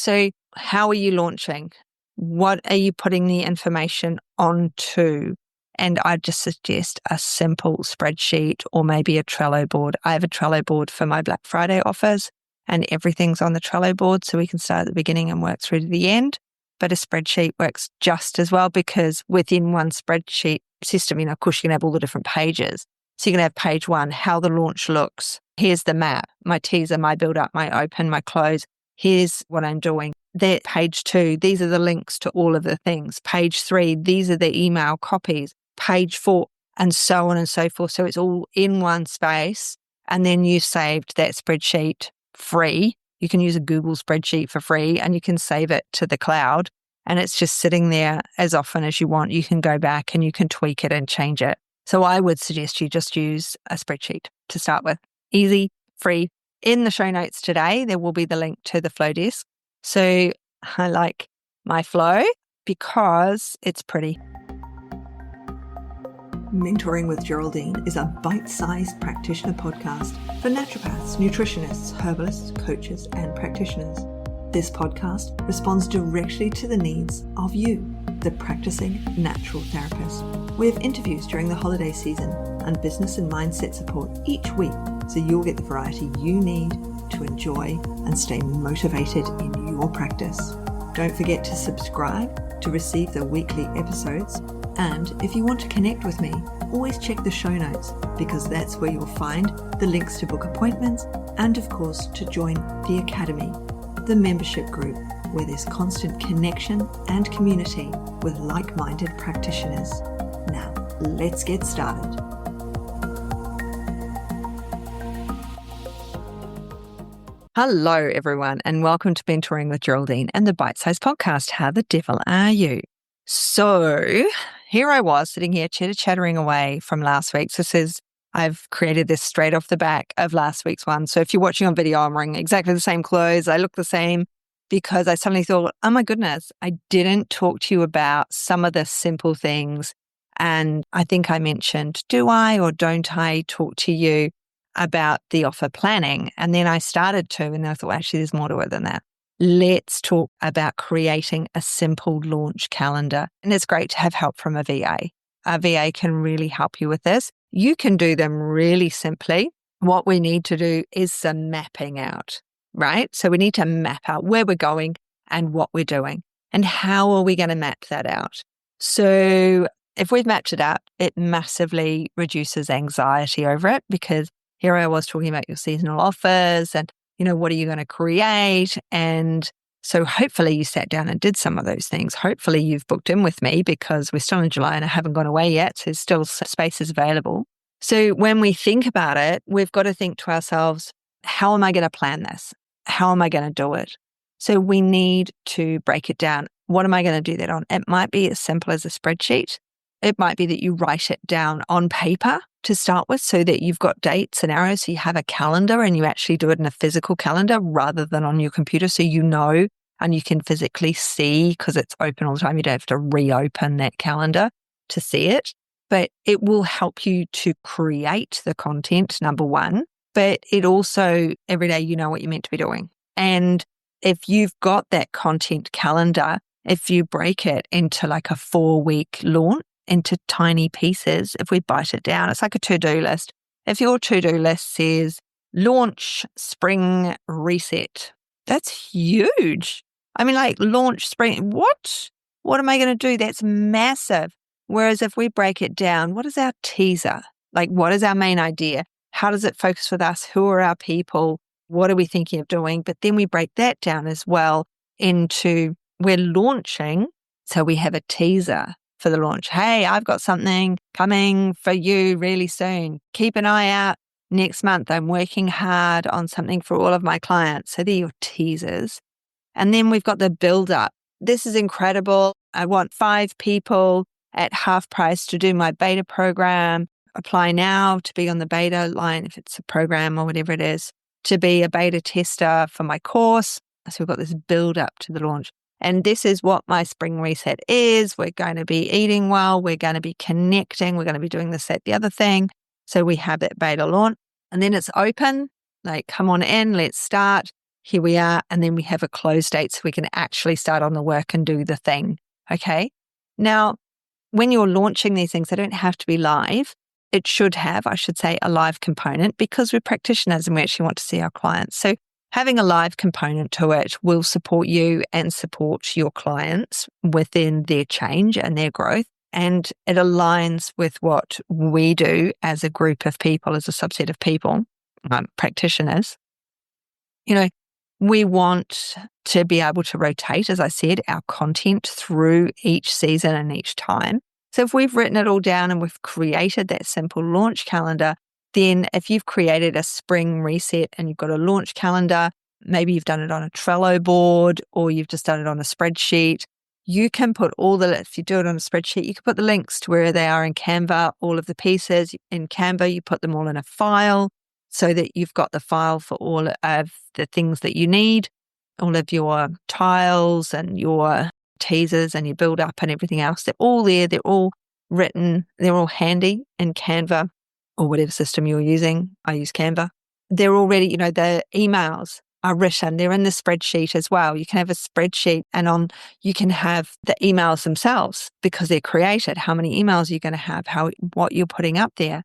So how are you launching? What are you putting the information onto? And I just suggest a simple spreadsheet or maybe a Trello board. I have a Trello board for my Black Friday offers and everything's on the Trello board. So we can start at the beginning and work through to the end. But a spreadsheet works just as well because within one spreadsheet system, of course, you can have all the different pages. So you can have page 1, how the launch looks. Here's the map, my teaser, my build up, my open, my close. Here's what I'm doing. There, page 2, these are the links to all of the things. Page 3, these are the email copies. Page 4, and so on and so forth. So it's all in one space. And then you saved that spreadsheet free. You can use a Google spreadsheet for free and you can save it to the cloud. And it's just sitting there as often as you want. You can go back and you can tweak it and change it. So I would suggest you just use a spreadsheet to start with. Easy, free. In the show notes today, there will be the link to the Flowdesk. So I like my Flow because it's pretty. Mentoring with Geraldine is a bite-sized practitioner podcast for naturopaths, nutritionists, herbalists, coaches, and practitioners. This podcast responds directly to the needs of you, the practicing natural therapist. We have interviews during the holiday season and business and mindset support each week, so you'll get the variety you need to enjoy and stay motivated in your practice. Don't forget to subscribe to receive the weekly episodes. And if you want to connect with me, always check the show notes because that's where you'll find the links to book appointments and, of course, to join the Academy, the membership group where there's constant connection and community with like-minded practitioners. Now, let's get started. Hello, everyone, and welcome to Mentoring with Geraldine and the Bite Size Podcast. How the devil are you? So here I was sitting here chitter-chattering away from last week's. I've created this straight off the back of last week's one. So if you're watching on video, I'm wearing exactly the same clothes. I look the same because I suddenly thought, oh my goodness, I didn't talk to you about some of the simple things. And I think I mentioned, do I or don't I talk to you about the offer planning? And then I started to, and then I thought, actually, there's more to it than that. Let's talk about creating a simple launch calendar. And it's great to have help from a VA. A VA can really help you with this. You can do them really simply. What we need to do is some mapping out, right? So we need to map out where we're going and what we're doing. And how are we going to map that out? So if we've mapped it out, it massively reduces anxiety over it because here I was talking about your seasonal offers and what are you going to create? And so hopefully you sat down and did some of those things. Hopefully you've booked in with me because we're still in July and I haven't gone away yet. So there's still spaces available. So when we think about it, we've got to think to ourselves, how am I going to plan this? How am I going to do it? So we need to break it down. What am I going to do that on? It might be as simple as a spreadsheet. It might be that you write it down on paper to start with so that you've got dates and arrows. So you have a calendar and you actually do it in a physical calendar rather than on your computer. So you know and you can physically see because it's open all the time. You don't have to reopen that calendar to see it. But it will help you to create the content, number one. But it also, every day, you know what you're meant to be doing. And if you've got that content calendar, if you break it into like a 4-week launch, into tiny pieces, if we bite it down, it's like a to-do list. If your to-do list says launch spring reset, that's huge. I mean, like launch spring, what? What am I going to do? That's massive. Whereas if we break it down, what is our teaser? Like, what is our main idea? How does it focus with us? Who are our people? What are we thinking of doing? But then we break that down as well into we're launching. So we have a teaser for the launch. Hey, I've got something coming for you really soon. Keep an eye out. Next month, I'm working hard on something for all of my clients. So they're your teasers. And then we've got the build up. This is incredible. I want 5 people at half price to do my beta program. Apply now to be on the beta line, if it's a program or whatever it is, to be a beta tester for my course. So we've got this build up to the launch. And this is what my spring reset is. We're going to be eating well. We're going to be connecting. We're going to be doing this, that, the other thing. So we have that beta launch. And then it's open. Like, come on in. Let's start. here we are. And then we have a close date so we can actually start on the work and do the thing. Okay. Now, when you're launching these things, they don't have to be live. It should have, I should say, a live component because we're practitioners and we actually want to see our clients. So having a live component to it will support you and support your clients within their change and their growth. And it aligns with what we do as a group of people, as a subset of people, practitioners. We want to be able to rotate, as I said, our content through each season and each time. So if we've written it all down and we've created that simple launch calendar, then if you've created a spring reset and you've got a launch calendar, maybe you've done it on a Trello board or you've just done it on a spreadsheet, you can put if you do it on a spreadsheet, you can put the links to where they are in Canva, all of the pieces in Canva, you put them all in a file so that you've got the file for all of the things that you need, all of your tiles and your teasers and your build up and everything else. They're all there. They're all written. They're all handy in Canva or whatever system you're using. I use Canva. They're already, the emails are written. They're in the spreadsheet as well. You can have a spreadsheet and you can have the emails themselves because they're created. How many emails you're going to have, what you're putting up there.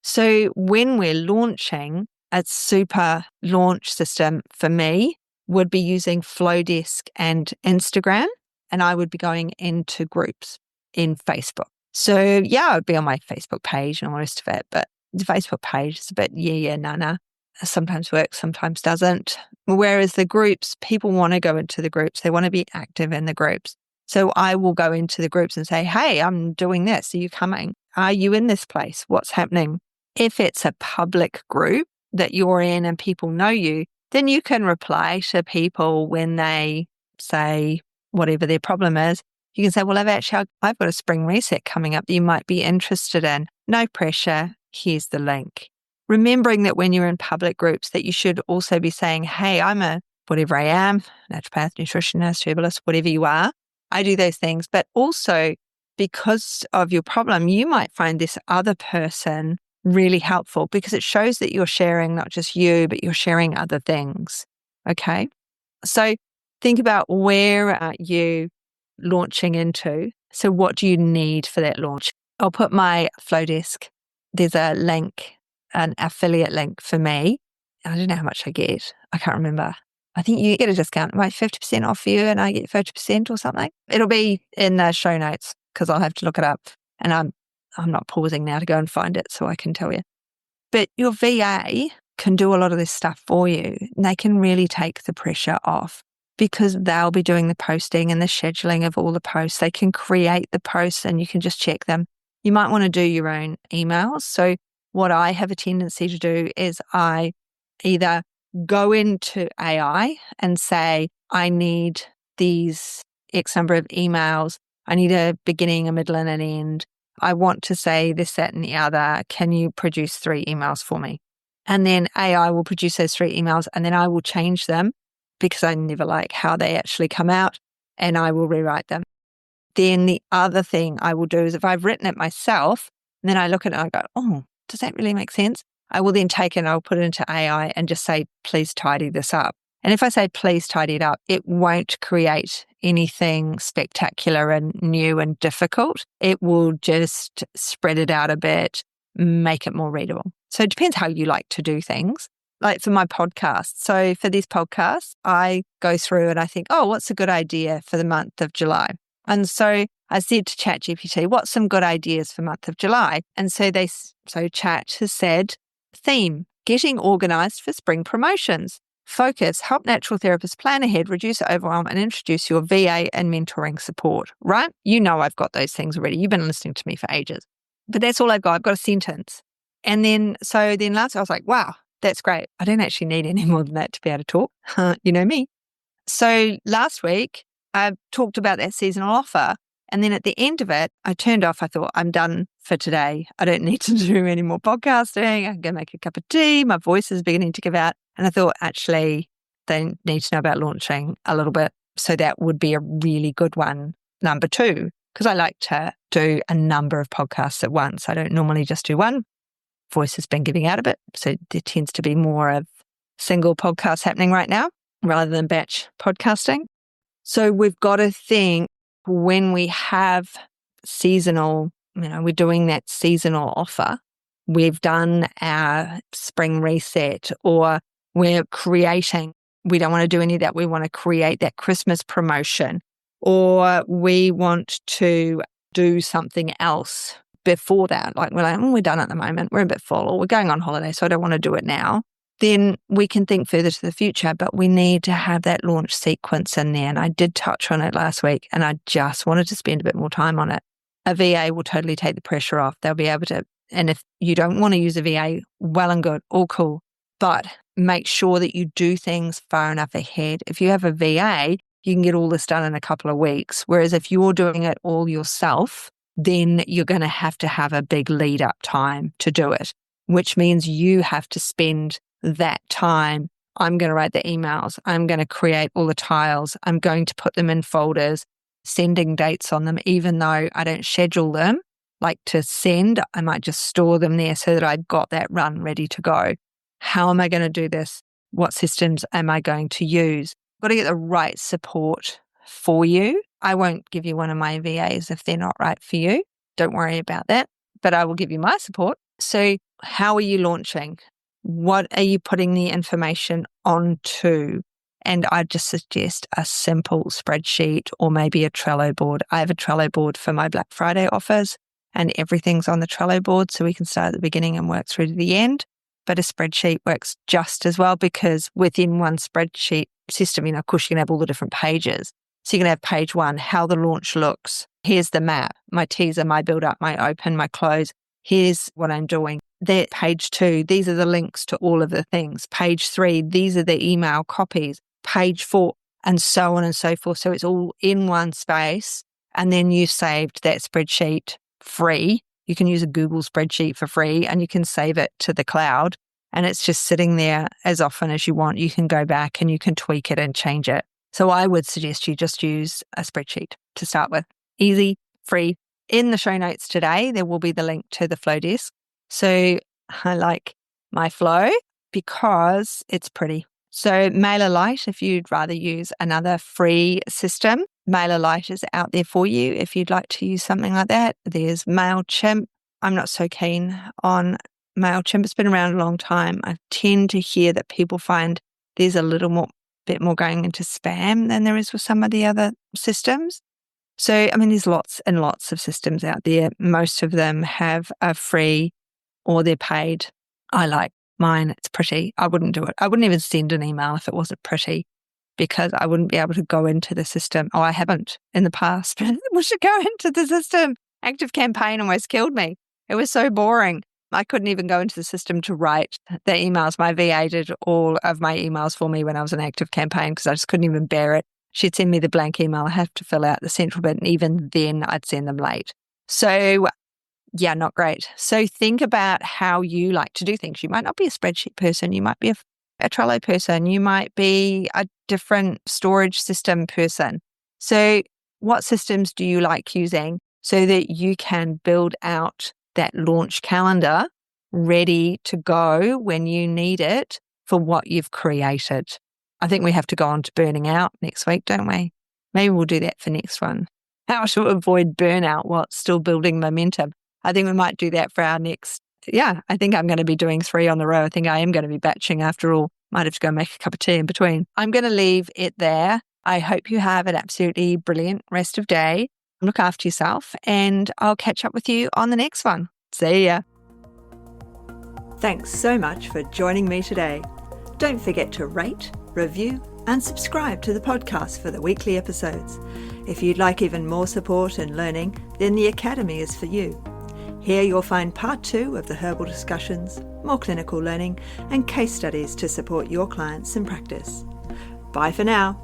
So when we're launching, a super launch system for me would be using Flowdesk and Instagram, and I would be going into groups in Facebook. So I would be on my Facebook page and all the rest of it, but the Facebook page is a bit nah. Sometimes works, sometimes doesn't. Whereas the groups, people want to go into the groups. They want to be active in the groups. So I will go into the groups and say, hey, I'm doing this. Are you coming? Are you in this place? What's happening? If it's a public group that you're in and people know you, then you can reply to people when they say whatever their problem is. You can say, well, I've got a spring reset coming up that you might be interested in. No pressure. Here's the link. Remembering that when you're in public groups that you should also be saying, hey, I'm whatever I am, naturopath, nutritionist, herbalist, whatever you are. I do those things. But also because of your problem, you might find this other person really helpful because it shows that you're sharing not just you, but you're sharing other things. Okay. So think about where are you launching into? So what do you need for that launch? I'll put my Flowdesk. There's a link, an affiliate link for me. I don't know how much I get. I can't remember. I think you get a discount, like 50% off for you and I get 30% or something. It'll be in the show notes because I'll have to look it up. And I'm not pausing now to go and find it so I can tell you. But your VA can do a lot of this stuff for you. And they can really take the pressure off because they'll be doing the posting and the scheduling of all the posts. They can create the posts and you can just check them. You might want to do your own emails. So what I have a tendency to do is I either go into AI and say, I need these X number of emails. I need a beginning, a middle, and an end. I want to say this, that, and the other. Can you produce 3 emails for me? And then AI will produce those 3 emails and then I will change them because I never like how they actually come out and I will rewrite them. Then the other thing I will do is if I've written it myself, and then I look at it and I go, oh, does that really make sense? I will then take it and I'll put it into AI and just say, please tidy this up. And if I say, please tidy it up, it won't create anything spectacular and new and difficult. It will just spread it out a bit, make it more readable. So it depends how you like to do things. Like for my podcast. So for these podcasts, I go through and I think, oh, what's a good idea for the month of July? And so I said to ChatGPT, what's some good ideas for month of July? And so Chat has said, theme, getting organized for spring promotions. Focus, help natural therapists plan ahead, reduce overwhelm, and introduce your VA and mentoring support, right? You know I've got those things already. You've been listening to me for ages. But that's all I've got. I've got a sentence. And then last week I was like, wow, that's great. I don't actually need any more than that to be able to talk. You know me. So last week I talked about that seasonal offer. And then at the end of it, I turned off. I thought, I'm done for today. I don't need to do any more podcasting. I can go make a cup of tea. My voice is beginning to give out. And I thought, actually, they need to know about launching a little bit. So that would be a really good one, number 2, because I like to do a number of podcasts at once. I don't normally just do one. Voice has been giving out a bit. So there tends to be more of single podcasts happening right now. rather than batch podcasting. So we've got to think when we have seasonal, we're doing that seasonal offer, we've done our spring reset, or we're creating, we don't want to do any of that. We want to create that Christmas promotion, or we want to do something else before that. Like we're done at the moment. We're a bit full, or we're going on holiday, so I don't want to do it now. Then we can think further to the future, but we need to have that launch sequence in there. And I did touch on it last week, and I just wanted to spend a bit more time on it. A VA will totally take the pressure off. They'll be able to, and if you don't want to use a VA, well and good, all cool. But make sure that you do things far enough ahead. If you have a VA, you can get all this done in a couple of weeks. Whereas if you're doing it all yourself, then you're going to have a big lead up time to do it, which means you have to spend that time. I'm going to write the emails. I'm going to create all the tiles. I'm going to put them in folders, sending dates on them, even though I don't schedule them. Like to send, I might just store them there so that I've got that run ready to go. How am I going to do this? What systems am I going to use? Got to get the right support for you. I won't give you one of my VAs if they're not right for you. Don't worry about that, but I will give you my support. So how are you launching? What are you putting the information onto? And I just suggest a simple spreadsheet or maybe a Trello board. I have a Trello board for my Black Friday offers, and everything's on the Trello board, so we can start at the beginning and work through to the end. But a spreadsheet works just as well, because within one spreadsheet system, of course, you can have all the different pages. So you can have page 1, how the launch looks. Here's the map, my teaser, my build up, my open, my close. Here's what I'm doing. That page 2, these are the links to all of the things. Page 3, these are the email copies. Page 4, and so on and so forth. So it's all in one space. And then you saved that spreadsheet free. You can use a Google spreadsheet for free, and you can save it to the cloud. And it's just sitting there as often as you want. You can go back and you can tweak it and change it. So I would suggest you just use a spreadsheet to start with. Easy, free. In the show notes today, there will be the link to the Flowdesk. So I like my Flow because it's pretty. So MailerLite, if you'd rather use another free system, MailerLite is out there for you if you'd like to use something like that. There's MailChimp. I'm not so keen on MailChimp. It's been around a long time. I tend to hear that people find there's a bit more going into spam than there is with some of the other systems. So, there's lots and lots of systems out there. Most of them have a free or they're paid. I like mine. It's pretty. I wouldn't do it. I wouldn't even send an email if it wasn't pretty, because I wouldn't be able to go into the system. Oh, I haven't in the past. We should go into the system. ActiveCampaign almost killed me. It was so boring. I couldn't even go into the system to write the emails. My VA did all of my emails for me when I was in ActiveCampaign, because I just couldn't even bear it. She'd send me the blank email. I have to fill out the central bit, and even then I'd send them late. So yeah, not great. So think about how you like to do things. You might not be a spreadsheet person. You might be a Trello person. You might be a different storage system person. So what systems do you like using so that you can build out that launch calendar ready to go when you need it for what you've created? I think we have to go on to burning out next week, don't we? Maybe we'll do that for next one. How to avoid burnout while still building momentum. I think we might do that for our next. Yeah, I think I'm going to be doing 3 on the row. I think I am going to be batching after all. Might have to go make a cup of tea in between. I'm going to leave it there. I hope you have an absolutely brilliant rest of day. Look after yourself, and I'll catch up with you on the next one. See ya. Thanks so much for joining me today. Don't forget to rate, review, and subscribe to the podcast for the weekly episodes. If you'd like even more support and learning, then the Academy is for you. Here you'll find part 2 of the herbal discussions, more clinical learning, and case studies to support your clients in practice. Bye for now.